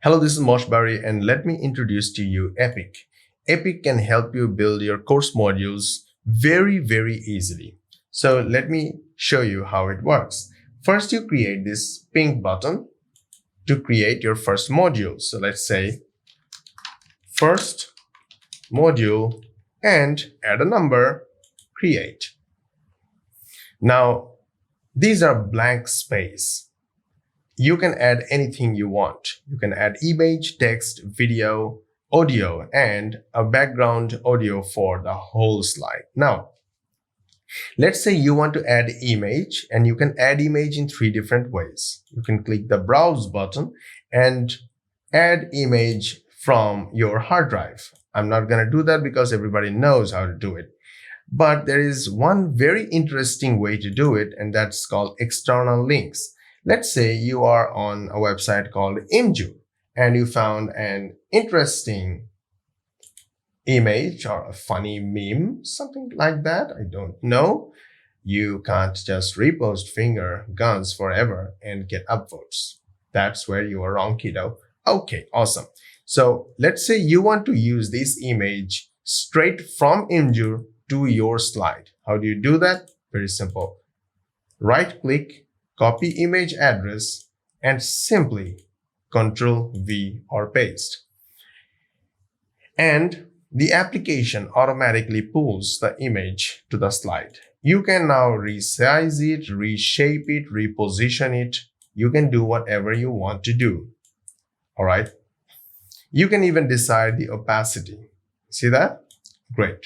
Hello, this is Mosh Barry, and let me introduce to you Epic. Epic can help you build your course modules very easily. So let me show you how it works. First, you create this pink button to create your first module. So let's say first module and add a number, create. Now, these are blank space. You can add anything you want. You can add image, text, video, audio, and a background audio for the whole slide. Now, let's say you want to add image, and you can add image in 3 different ways. You can click the browse button and add image from your hard drive. I'm not going to do that because everybody knows how to do it. But there is one very interesting way to do it, and that's called external links. Let's say you are on a website called Imgur and you found an interesting image or a funny meme, something like that. I don't know. You can't just repost finger guns forever and get upvotes. That's where you are wrong, kiddo. Okay, awesome. So let's say you want to use this image straight from Imgur to your slide. How do you do that? Very simple. Right click, copy image address, and simply Ctrl V or paste. And the application automatically pulls the image to the slide. You can now resize it, reshape it, reposition it. You can do whatever you want to do. All right. You can even decide the opacity. See that? Great.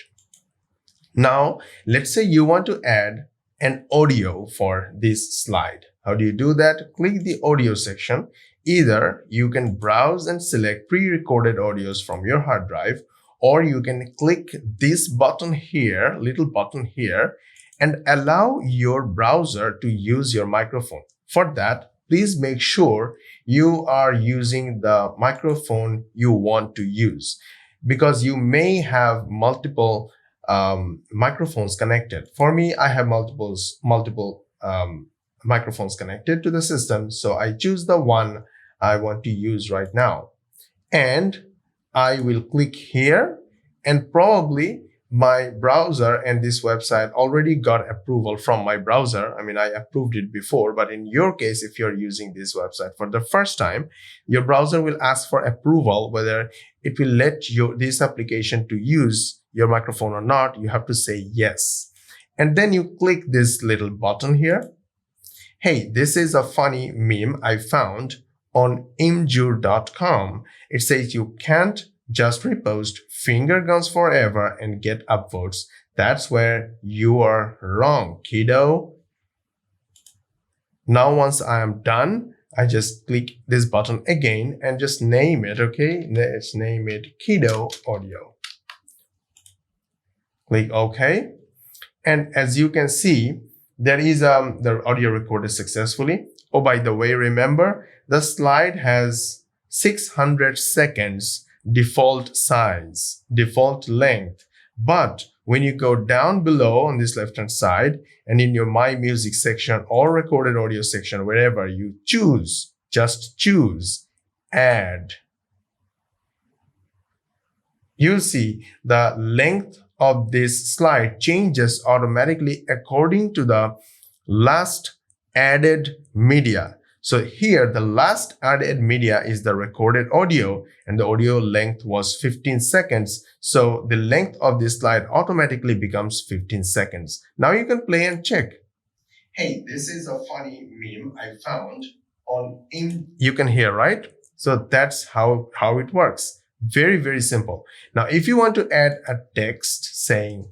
Now, let's say you want to add an audio for this slide. How do you do that? Click the audio section. Either you can browse and select pre-recorded audios from your hard drive, or you can click this button here, little button here, and allow your browser to use your microphone. For that, please make sure you are using the microphone you want to use, because you may have multiple microphones connected. For me, I have multiple microphones connected to the system, so I choose the one I want to use right now. And I will click here, and probably my browser and this website already got approval from my browser. I mean, I approved it before, but in your case, if you're using this website for the first time, your browser will ask for approval whether it will let you this application to use your microphone or not. You have to say yes. And then you click this little button here. Hey, this is a funny meme I found on imgur.com. It says you can't just repost finger guns forever and get upvotes. That's where you are wrong, kiddo. Now, once I am done, I just click this button again and just name it, okay? Let's name it Kiddo Audio. Click OK. And as you can see, there is the audio recorded successfully. Oh, by the way, remember, the slide has 600 seconds default size, default length. But when you go down below on this left-hand side and in your My Music section or recorded audio section, wherever you choose, just choose Add. You'll see the length of this slide changes automatically according to the last added media. So here, the last added media is the recorded audio, and the audio length was 15 seconds. So the length of this slide automatically becomes 15 seconds. Now you can play and check. Hey, this is a funny meme I found on You can hear, right? So that's how it works. Very simple. Now, if you want to add a text saying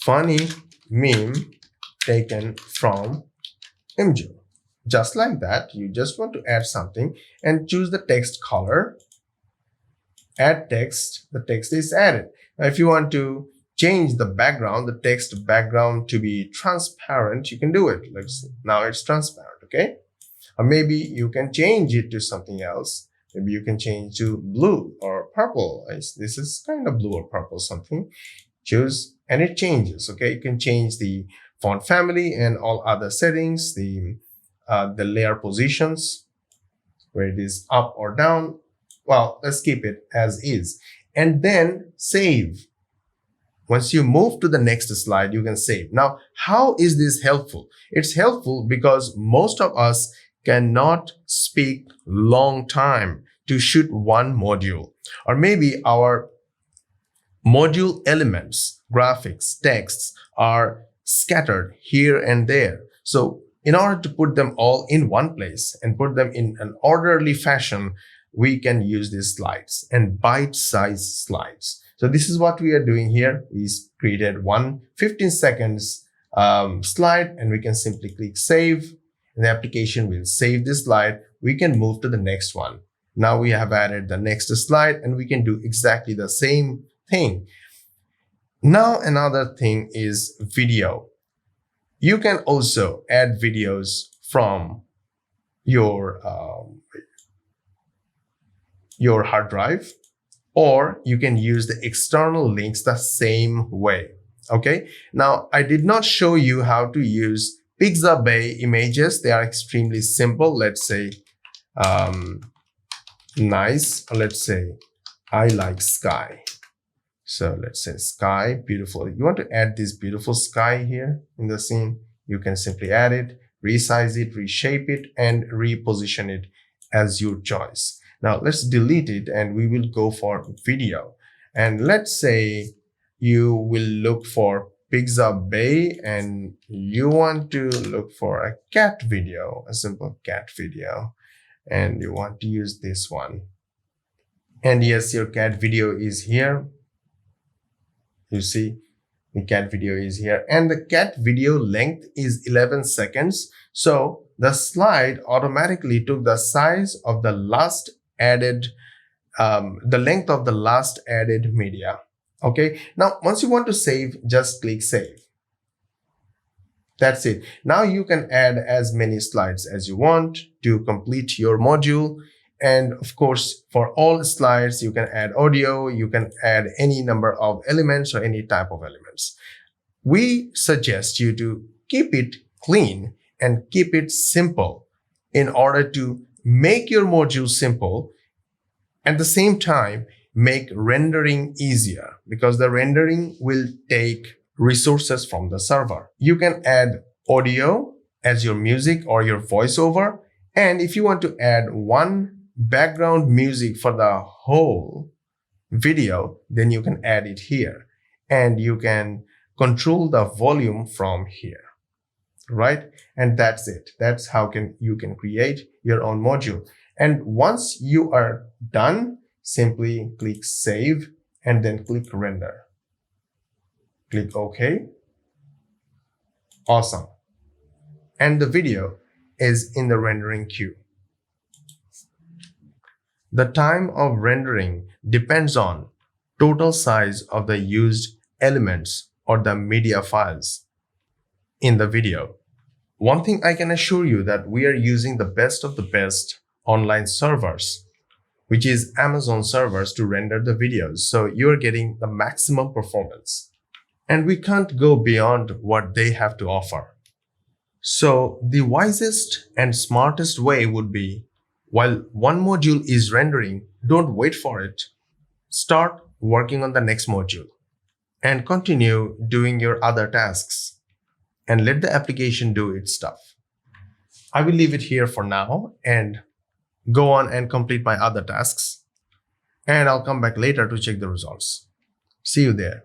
funny meme taken from Imgur, just like that, you just want to add something and choose the text color, add text, the text is added. Now, if you want to change the background, the text background to be transparent, you can do it. Now it's transparent, okay? Or maybe you can change it to something else. Maybe you can change to blue or purple. This is kind of blue or purple something. Choose and it changes, okay? You can change the font family and all other settings, the layer positions. where it is up or down. Well, let's keep it as is. And then save. Once you move to the next slide, you can save. Now, how is this helpful? It's helpful because most of us cannot speak long time to shoot one module. Or maybe our module elements, graphics, texts are scattered here and there. So in order to put them all in one place and put them in an orderly fashion, we can use these slides and bite-sized slides. So this is what we are doing here. We created one 15 seconds slide, and we can simply click save, and the application will save this slide. We can move to the next one. Now we have added the next slide, and we can do exactly the same thing. Now another thing is video. You can also add videos from your hard drive, or you can use the external links the same way. Okay. Now I did not show you how to use Pixabay images. They are extremely simple. Let's say nice. Let's say I like sky. So let's say sky, beautiful. You want to add this beautiful sky here in the scene. You can simply add it, resize it, reshape it, and reposition it as your choice. Now let's delete it, and we will go for video. And let's say you will look for Pixabay, and you want to look for a cat video, a simple cat video, and you want to use this one. And yes, your cat video is here. You see, the cat video is here, and the cat video length is 11 seconds. So the slide automatically took the size of the last added, the length of the last added media. Okay. Now, once you want to save, just click save. That's it. Now you can add as many slides as you want to complete your module. And of course, for all slides, you can add audio, you can add any number of elements or any type of elements. We suggest you to keep it clean and keep it simple in order to make your module simple. At the same time, make rendering easier, because the rendering will take resources from the server. You can add audio as your music or your voiceover. And if you want to add one background music for the whole video, then you can add it here, and you can control the volume from here, right? And that's it. That's how you can create your own module. And once you are done, simply click save and then click render. Click OK. Awesome. And the video is in the rendering queue. The time of rendering depends on total size of the used elements or the media files in the video. One thing I can assure you that we are using the best of the best online servers, which is Amazon servers, to render the videos. So you're getting the maximum performance, and we can't go beyond what they have to offer. So the wisest and smartest way would be, while one module is rendering, don't wait for it. Start working on the next module and continue doing your other tasks and let the application do its stuff. I will leave it here for now and go on and complete my other tasks, and I'll come back later to check the results. See you there.